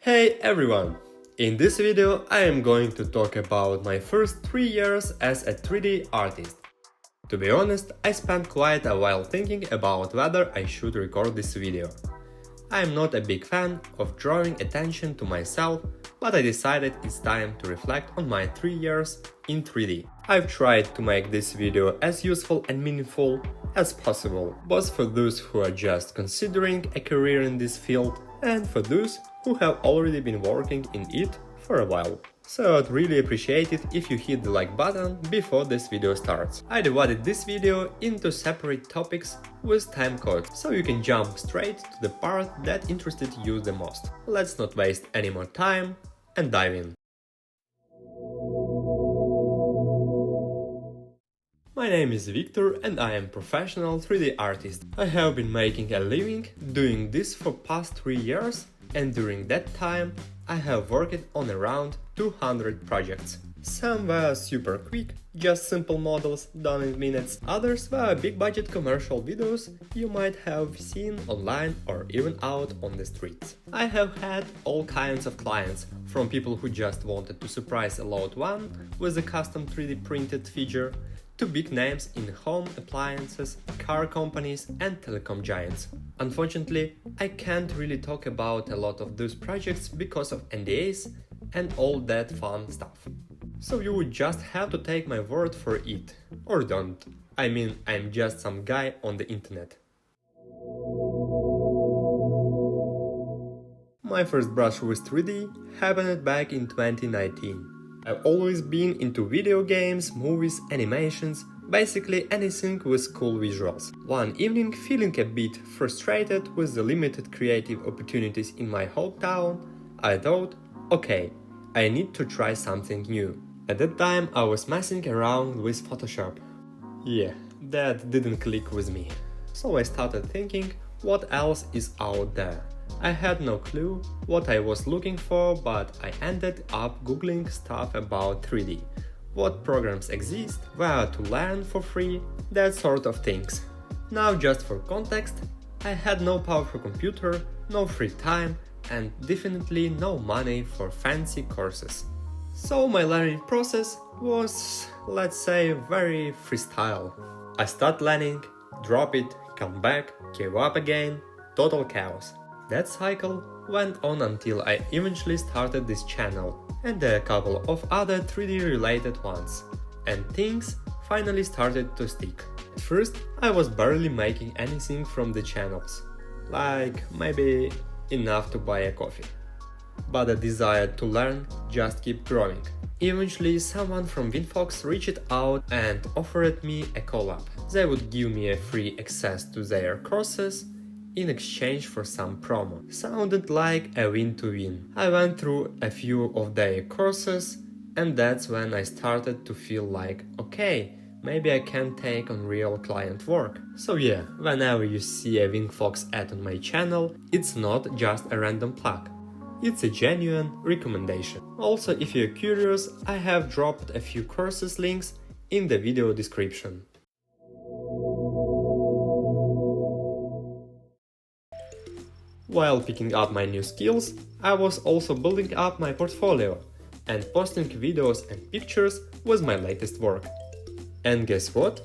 Hey everyone! In this video I am going to talk about my first 3 years as a 3D artist. To be honest, I spent quite a while thinking about whether I should record this video. I am not a big fan of drawing attention to myself, but I decided it's time to reflect on my 3 years in 3D. I've tried to make this video as useful and meaningful as possible, both for those who are just considering a career in this field and for those who have already been working in it for a while. So I'd really appreciate it if you hit the like button before this video starts. I divided this video into separate topics with time codes, so you can jump straight to the part that interested you the most. Let's not waste any more time and dive in. My name is Victor and I am a professional 3D artist. I have been making a living doing this for past 3 years, and during that time I have worked on around 200 projects. Some were super quick, just simple models done in minutes, others were big budget commercial videos you might have seen online or even out on the streets. I have had all kinds of clients, from people who just wanted to surprise a loved one with a custom 3D printed figure, to big names in home appliances, car companies and telecom giants. Unfortunately, I can't really talk about a lot of those projects because of NDAs and all that fun stuff. So you would just have to take my word for it. Or don't. I mean, I'm just some guy on the internet. My first brush with 3D happened back in 2019. I've always been into video games, movies, animations, basically anything with cool visuals. One evening, feeling a bit frustrated with the limited creative opportunities in my hometown, I thought, okay, I need to try something new. At that time I was messing around with Photoshop. Yeah, that didn't click with me. So I started thinking, what else is out there? I had no clue what I was looking for, but I ended up googling stuff about 3D. What programs exist, where to learn for free, that sort of things. Now, just for context, I had no powerful computer, no free time, and definitely no money for fancy courses. So my learning process was, let's say, very freestyle. I start learning, drop it, come back, give up again, total chaos. That cycle went on until I eventually started this channel and a couple of other 3D related ones, and things finally started to stick. At first I was barely making anything from the channels, like maybe enough to buy a coffee. But the desire to learn just kept growing. Eventually someone from WingFox reached out and offered me a collab. They would give me a free access to their courses in exchange for some promo. Sounded like a win-to-win. I went through a few of their courses, and that's when I started to feel like, okay, maybe I can take on real client work. So yeah, whenever you see a WingFox ad on my channel, it's not just a random plug. It's a genuine recommendation. Also, if you're curious, I have dropped a few courses links in the video description. While picking up my new skills, I was also building up my portfolio and posting videos and pictures with my latest work. And guess what?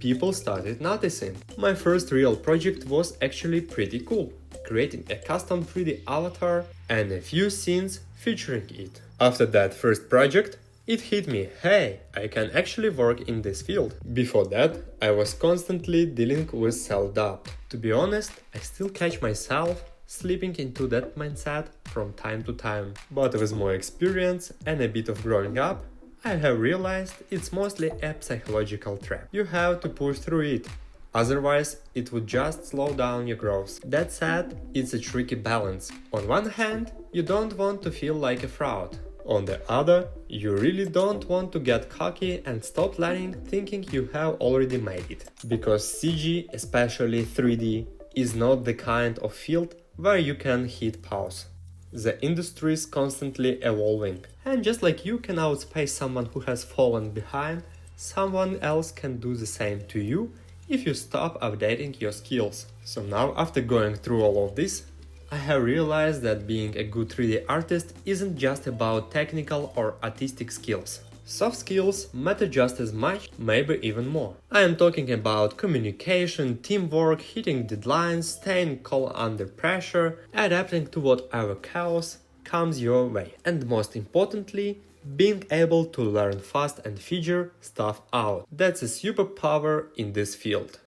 People started noticing. My first real project was actually pretty cool, creating a custom 3D avatar and a few scenes featuring it. After that first project, it hit me, hey, I can actually work in this field. Before that, I was constantly dealing with self-doubt. To be honest, I still catch myself slipping into that mindset from time to time. But with more experience and a bit of growing up, I have realized it's mostly a psychological trap. You have to push through it, otherwise it would just slow down your growth. That said, it's a tricky balance. On one hand, you don't want to feel like a fraud. On the other, you really don't want to get cocky and stop learning thinking you have already made it. Because CG, especially 3D, is not the kind of field where you can hit pause. The industry is constantly evolving, and just like you can outspace someone who has fallen behind, someone else can do the same to you if you stop updating your skills. So now, after going through all of this, I have realized that being a good 3D artist isn't just about technical or artistic skills. Soft skills matter just as much, maybe even more. I am talking about communication, teamwork, hitting deadlines, staying calm under pressure, adapting to whatever chaos comes your way, and most importantly, being able to learn fast and figure stuff out. That's a superpower in this field.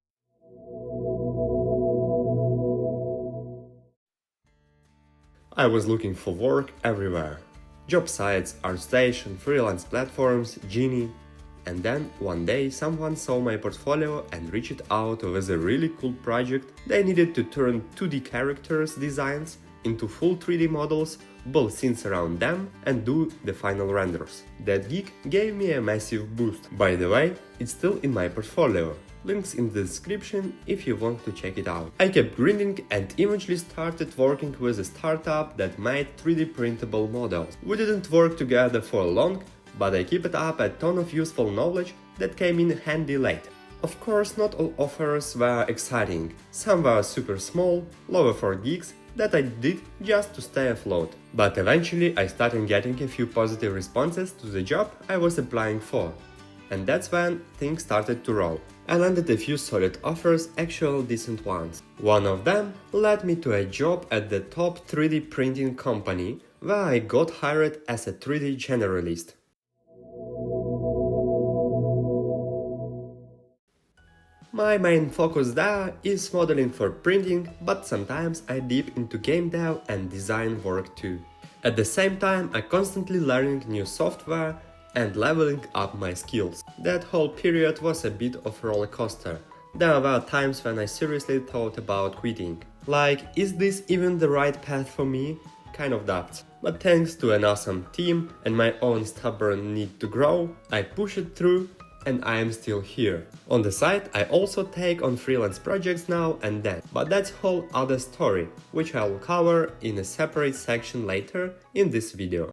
I was looking for work everywhere. Job sites, ArtStation, freelance platforms, Genie. And then one day someone saw my portfolio and reached out with a really cool project. They needed to turn 2D characters designs into full 3D models, build scenes around them and do the final renders. That gig gave me a massive boost. By the way, it's still in my portfolio. Links in the description if you want to check it out. I kept grinding and eventually started working with a startup that made 3D printable models. We didn't work together for long, but I kept up a ton of useful knowledge that came in handy later. Of course, not all offers were exciting. Some were super small, low effort gigs that I did just to stay afloat. But eventually I started getting a few positive responses to the job I was applying for. And that's when things started to roll. I landed a few solid offers, actual decent ones. One of them led me to a job at the top 3D printing company, where I got hired as a 3D generalist. My main focus there is modeling for printing, but sometimes I dip into game dev and design work too. At the same time, I constantly learning new software and leveling up my skills. That whole period was a bit of a roller coaster. There were times when I seriously thought about quitting. Like, is this even the right path for me? Kind of doubts. But thanks to an awesome team and my own stubborn need to grow, I push it through and I am still here. On the side, I also take on freelance projects now and then, but that's a whole other story, which I'll cover in a separate section later in this video.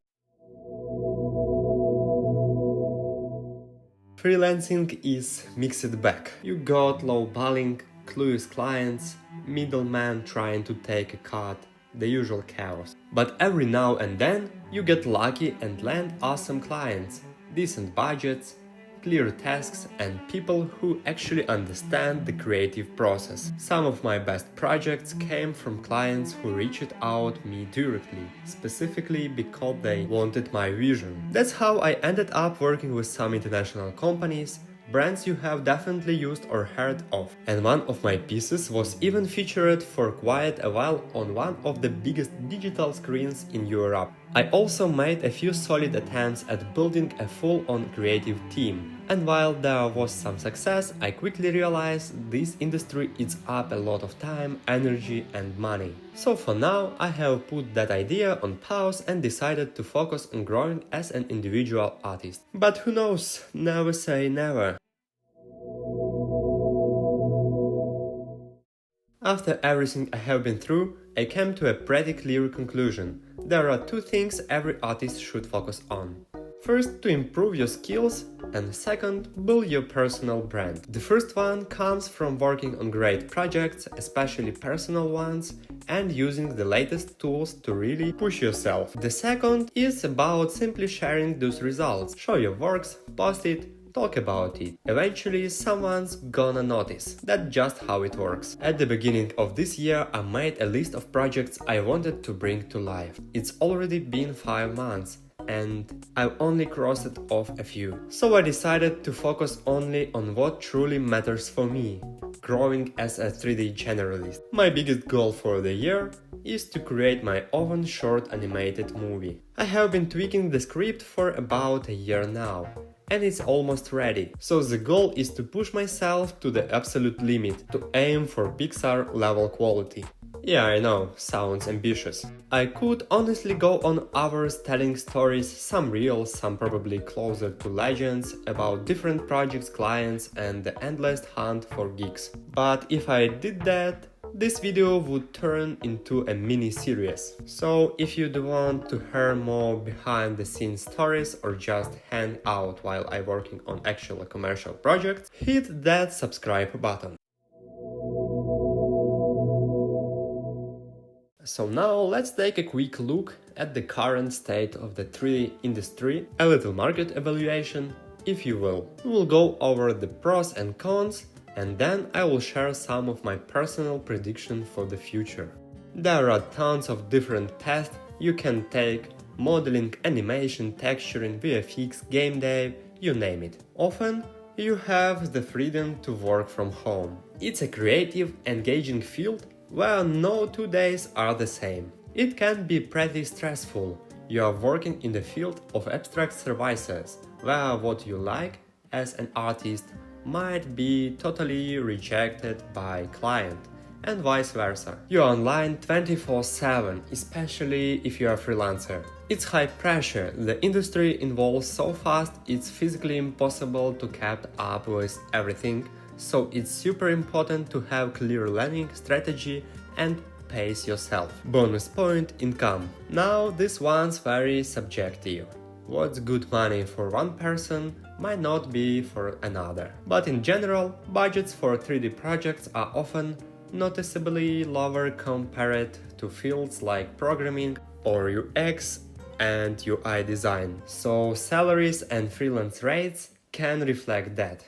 Freelancing is mixed bag. You got low-balling, clueless clients, middleman trying to take a cut, the usual chaos. But every now and then you get lucky and land awesome clients, decent budgets, clear tasks and people who actually understand the creative process. Some of my best projects came from clients who reached out me directly, specifically because they wanted my vision. That's how I ended up working with some international companies, brands you have definitely used or heard of. And one of my pieces was even featured for quite a while on one of the biggest digital screens in Europe. I also made a few solid attempts at building a full-on creative team. And while there was some success, I quickly realized this industry eats up a lot of time, energy and money. So for now, I have put that idea on pause and decided to focus on growing as an individual artist. But who knows, never say never. After everything I have been through, I came to a pretty clear conclusion. There are two things every artist should focus on. First, to improve your skills, and second, build your personal brand. The first one comes from working on great projects, especially personal ones, and using the latest tools to really push yourself. The second is about simply sharing those results. Show your works, post it, talk about it. Eventually, someone's gonna notice. That's just how it works. At the beginning of this year, I made a list of projects I wanted to bring to life. It's already been 5 months. And I've only crossed off a few. So I decided to focus only on what truly matters for me, growing as a 3D generalist. My biggest goal for the year is to create my own short animated movie. I have been tweaking the script for about a year now, and it's almost ready. So the goal is to push myself to the absolute limit, to aim for Pixar level quality. Yeah, I know, sounds ambitious. I could honestly go on hours telling stories, some real, some probably closer to legends, about different projects, clients and the endless hunt for gigs. But if I did that, this video would turn into a mini-series. So if you do want to hear more behind the scenes stories or just hang out while I'm working on actual commercial projects, hit that subscribe button. So now let's take a quick look at the current state of the 3D industry, a little market evaluation, if you will. We will go over the pros and cons, and then I will share some of my personal predictions for the future. There are tons of different paths you can take: modeling, animation, texturing, VFX, game dev, you name it. Often, you have the freedom to work from home. It's a creative, engaging field where no 2 days are the same. It can be pretty stressful. You are working in the field of abstract services, where what you like as an artist might be totally rejected by client, and vice versa. You're online 24/7, especially if you're a freelancer. It's high pressure, the industry evolves so fast it's physically impossible to keep up with everything, so it's super important to have clear learning strategy and pace yourself. Bonus point: income. Now this one's very subjective. What's good money for one person might not be for another. But in general, budgets for 3D projects are often noticeably lower compared to fields like programming or UX and UI design, so salaries and freelance rates can reflect that.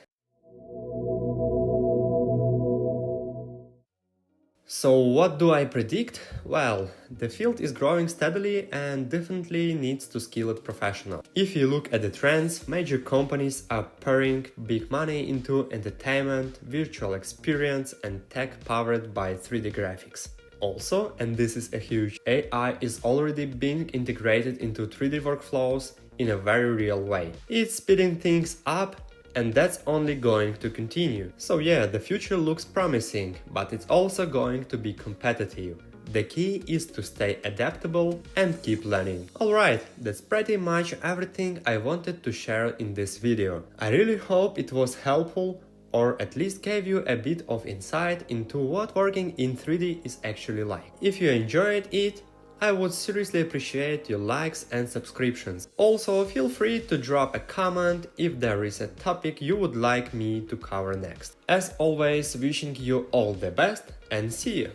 So what do I predict? Well, the field is growing steadily and definitely needs to skilled professionals. If you look at the trends, major companies are pouring big money into entertainment, virtual experience and tech powered by 3D graphics. Also, and this is a huge, AI is already being integrated into 3D workflows in a very real way. It's speeding things up, and that's only going to continue. So yeah, the future looks promising, but it's also going to be competitive. The key is to stay adaptable and keep learning. Alright, that's pretty much everything I wanted to share in this video. I really hope it was helpful, or at least gave you a bit of insight into what working in 3D is actually like. If you enjoyed it, I would seriously appreciate your likes and subscriptions. Also, feel free to drop a comment if there is a topic you would like me to cover next. As always, wishing you all the best and see you!